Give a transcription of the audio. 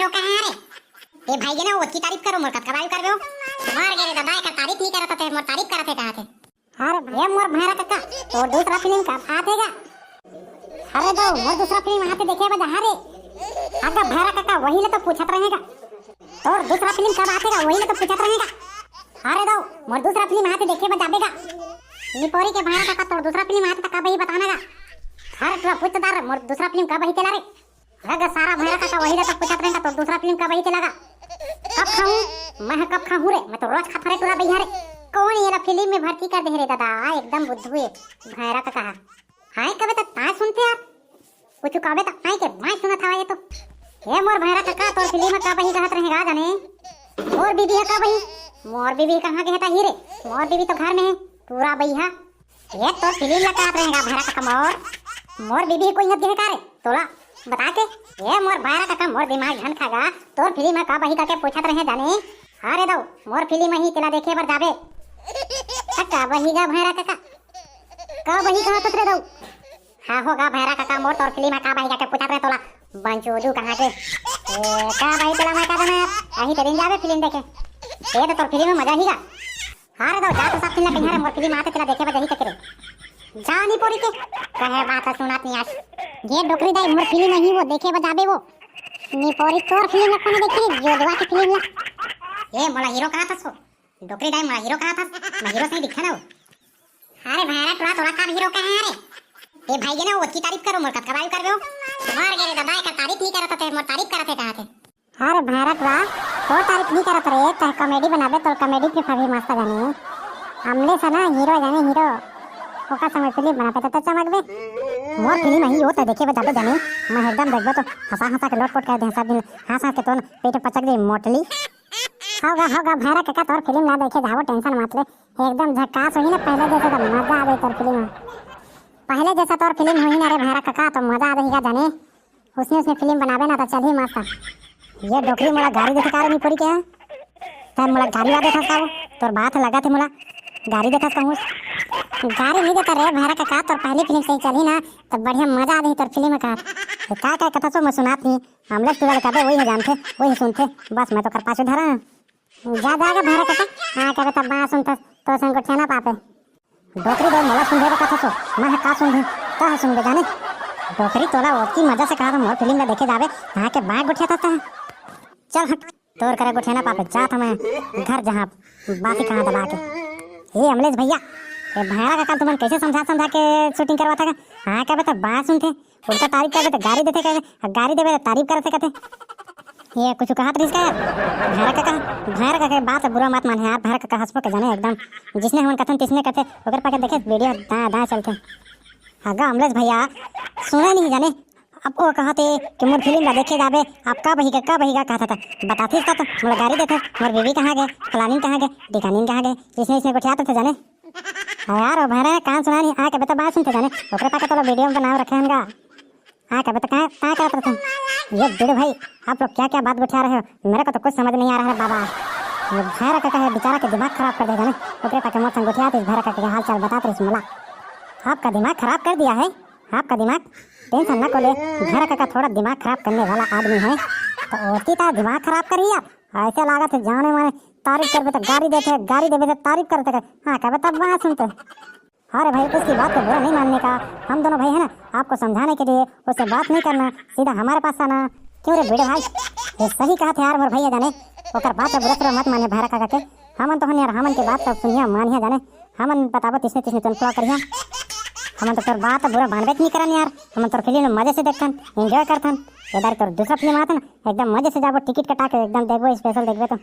Hero कहाँ है रे? ए भाई के ना वो की तारीफ करो मोर कत कबाई करबे हो मार गे रे दादा का तारीफ नहीं करत थे मोर तारीफ करत थे कहा थे। अरे भैया मोर भैरा काका तो दूसरा फिल्म का आतेगा। अरे दो मोर दूसरा फिल्म आते देखे बजा रे आका भैरा काका वही ले तो पूछत रहेगा और दूसरा फिल्म कब आतेगा वही ले तो पूछत रहेगा। अरे दो मोर दूसरा फिल्म आते देखे बजाबेगा निपोरी के भैरा काका तो दूसरा फिल्म आते कब ही बतानागा। अरे तू पूछदार मोर दूसरा फिल्म कब ही चला रे लगा सारा भैरा काका वही ले तो पूछत रहेगा तो दूसरा फिल्म कब ही चलेगा। कब खाऊं मैं कब खाऊं रे मैं तो रोज खाता रे पूरा भैया रे कौन ये फिल्म में भर्ती कर दे रे दादा एकदम बुद्धू है भैरा काका हाय कबे तक ता सुनते यार कुछ कबे तक हाय के मैं सुना था ये तो ये मोर भैरा काका तो फिल्म का बही कहत रहेगा जाने मोर बीबी है का बही मोर बीबी कहां के है रे मोर बीबी तो घर में है पूरा भैया ये तो फिल्म लगात रहेगा भैरा काका मोर बीबी कोई हद है का रे तोला बता के ये मोर भैरा काका मोर दिमाग घन खागा तो फिल्म में का बही करके पूछत रहे जाने। अरे दो मोर फिल्म ही तेला देखे बर जाबे का बही गा भैरा काका का बही कहां तक रे दो हां होगा भैरा काका मोर तोर फिल्म का बही जाके पूछत रहे तोला बंचोदू कहां के का बही तेला मैं का जाना अही तेरे जाबे फिल्म देखे ये तो तोर फिल्म में मजा ही गा। अरे दो जा तो सब फिल्म पिन्हा मोर फिल्म आते तेला देखे बजा ही करे जानी पोरी के कहे बात सुनात नहीं आज ये डोकरी दाई मोर फिल्म नहीं वो देखे बजाबे वो नी पोरी तोर फिल्म कोने देखी जोदवा की फिल्म ये मोला हीरो कहा था सो डोकरी दाई मोला हीरो कहा था मैं हीरो से ही दिखा ना। अरे भैरा टोला तोला का हीरो कहां है रे? ए भाई के ना वो की तारीफ करो मोर कत कबाई करबे हो मार गे रे दादा का तारीफ नहीं करत थे मोर तारीफ करत थे कहा थे। अरे भैरा टोला तो तारीफ नहीं करत रे त कॉमेडी बनाबे तो कॉमेडी के सभी मस्त जाने हमले से ना हीरो जाने हीरो ओका समय फिल्म बनाते तो चमकबे मोर फिल्म ही हो तो देखे बजाबे जाने मैं एकदम देखबो तो हंसा हंसा के लोटपोट कर दे सब दिन हंस हंस के तो पेट पचक दे मोटली होगा भैरा काका तोर फिल्म ना देखे जाओ टेंशन मत ले एकदम झकास होई ना पहले जैसा तो मजा आ गई तोर फिल्म में पहले जैसा तोर फिल्म होई ना रे भैरा काका तो मजा आ जाएगा जाने उसने फिल्म बनावे ना तो चल ही मस्त। ये डोकरी मोला गाड़ी देखे का नहीं पूरी क्या तब मोला गाड़ी वाला देखा तोर बात लगा थे मोला गाड़ी देखा कहूँ गाड़ी नहीं देता रे भैरा काका तोर पहली फिल्म सही चली ना तो बढ़िया मजा आ गई तोर फिल्म का क्या कथा सो मैं सुनात नहीं हम लोग तुरंत कबे वही जानते वही सुनते बस मैं तो कर पाछू धरा जा जाएगा भैरा काका हां कबे तब बात सुनता तो संग छना पापे डोकरी दो मोला सुन दे कथा सो मैं का सुन दे का सुन दे जाने डोकरी तोला ओती मजा से कहा मोर फिल्म में देखे जावे हां के बाग गुठिया था चल हट तोर करे गुठिया ना पापे जा था मैं घर जहां बाकी कहां दबा के ए अमलेश भैया ये भैरा काका तुमन कैसे समझा के शूटिंग करवाता का हां कबे तब बात सुनते उल्टा तारीफ करते तो गाड़ी देते कहते गाड़ी देवे तो तारीफ करते कहते ये कुछ कहा था इसका भैरा काका बात बुरा मत माने यार भैरा काका हंसपो के जाने एकदम जिसने हम कथन तिसने करते ओकर पाके देखे वीडियो दा चलते हागा अमलेश भैया सुने नहीं जाने अब वो कहते कि मोर फिल्म ला देखे जाबे आपका बही का कहता था बताते इसका तो मोर गाड़ी देते मोर बीबी कहाँ गए फलानी कहाँ गए ढिकानी कहाँ गए इसने गुठियाते थे जाने यार भैरा कान सुना नहीं कबे तो बात सुनते जाने ओकरे पाके तो वीडियो बनाओ रखे हमगा कबे तो क्या करते थे ये बड़े भाई आप लोग क्या बात गुठिया रहे हो मेरे को तो कुछ समझ नहीं आ रहा है बाबा ये भैरा काका है बेचारा के दिमाग खराब कर देगा ना ओकरे पाके मोर संग गुठियाते भैरा काका के हाल चाल बताते रही मला आपका दिमाग खराब कर दिया है आपका दिमाग टेंशन ना को ले भैरा काका थोड़ा दिमाग खराब करने वाला आदमी है तो ओती ता दिमाग खराब कर लिया ऐसे लगा थे जाने माने तारीफ करते तो गाड़ी देते तो तारीफ करते हाँ कबे तब बात सुनते। अरे भाई उसकी बात को बुरा नहीं मानने का हम दोनों भाई है ना आपको समझाने के लिए उससे बात नहीं करना सीधा हमारे पास आना क्यों रे बड़े भाई ये सही कहा थे यार मोर भैया जाने ओकर बात बुरा मत माने भैरा काका के हमन तो यार हमन के बात सब सुनिया मानिया जाने हमन बताबो तिसने तुम पूरा करिया हमन तो तोर बात बुरा मानबे नहीं करन यार हमन तोर फिल्म मजे से देखथन एंजॉय करथन इधर तोर दूसरा फिल्म आता ना एकदम मजे से जाबो टिकट कटा के एकदम देखबो स्पेशल देखबे तो